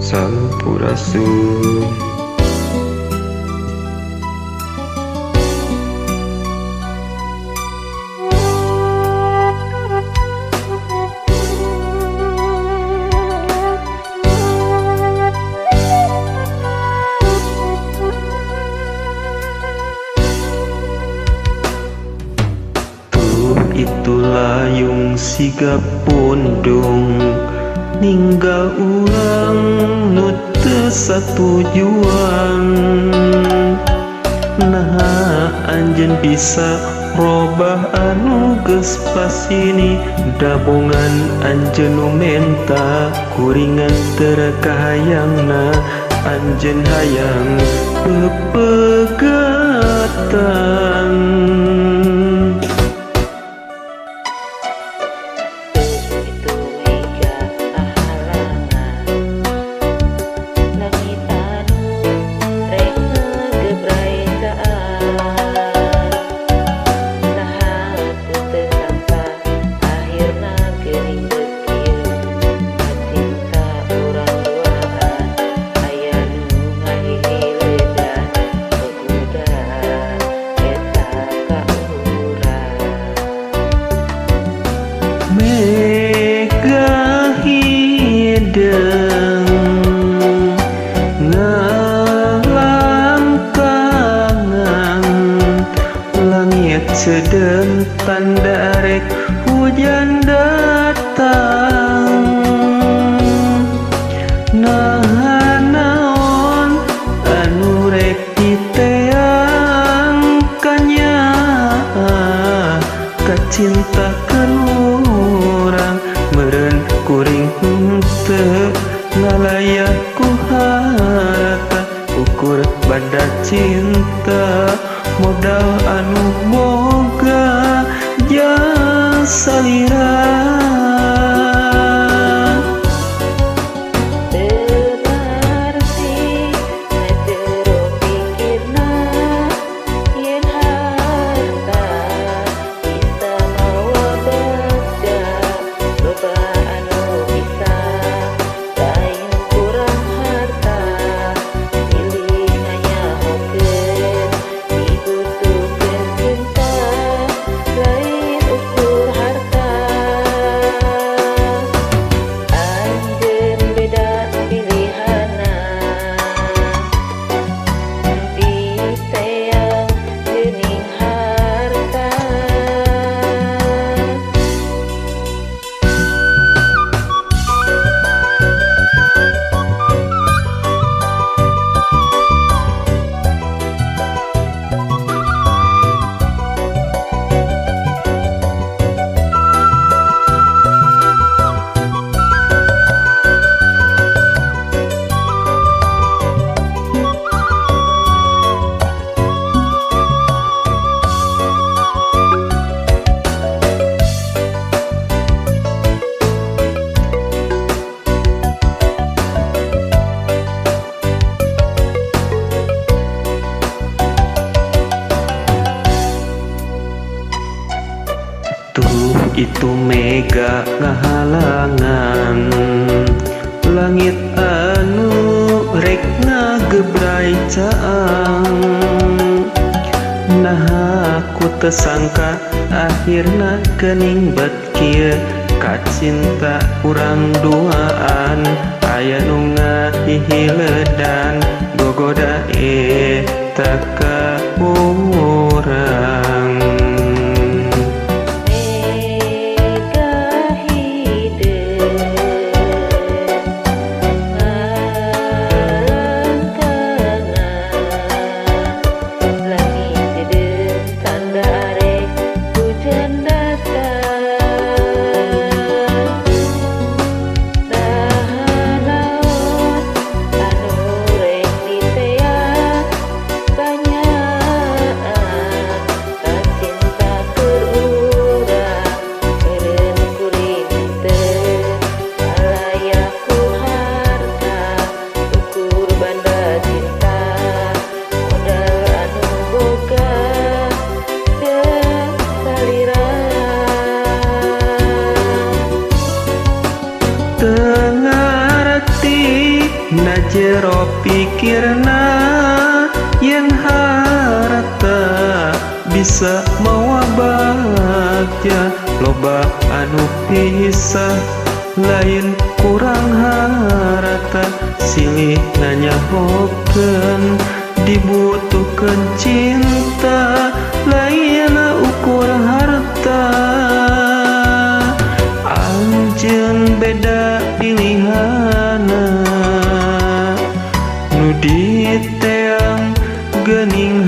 Sampurasun. Itulah yung sigap pundung ninggal ulang nu teu satujuan. Nah anjeun bisa robah anu geus pasini dabongan anjeun nu menta kuringan teu kahayangna anjeun hayang pepegatan. Mega hideng ngalangkangan langit sedeng tanda rek hujan datang. Nah naon anu rek diteangkannya kacinta urang meureun kuring henteu ngalayah ku harta ukur badak cinta modal anu boga jasa lira. Itu mega ngahalangan langit anu rek ngagebrai caang. Nah aku tersangka akhirna geuning bet kieu kacinta urang duaan aya nu ngahihiledan gogoda eta ka urang. jero pikirna yen harta bisa mawa bagja loba anu pisah lain kurang harta silih nanyahokeun dibutuhkeun cinta lain ukur harta anjeun beda pilihana nu diteang geuning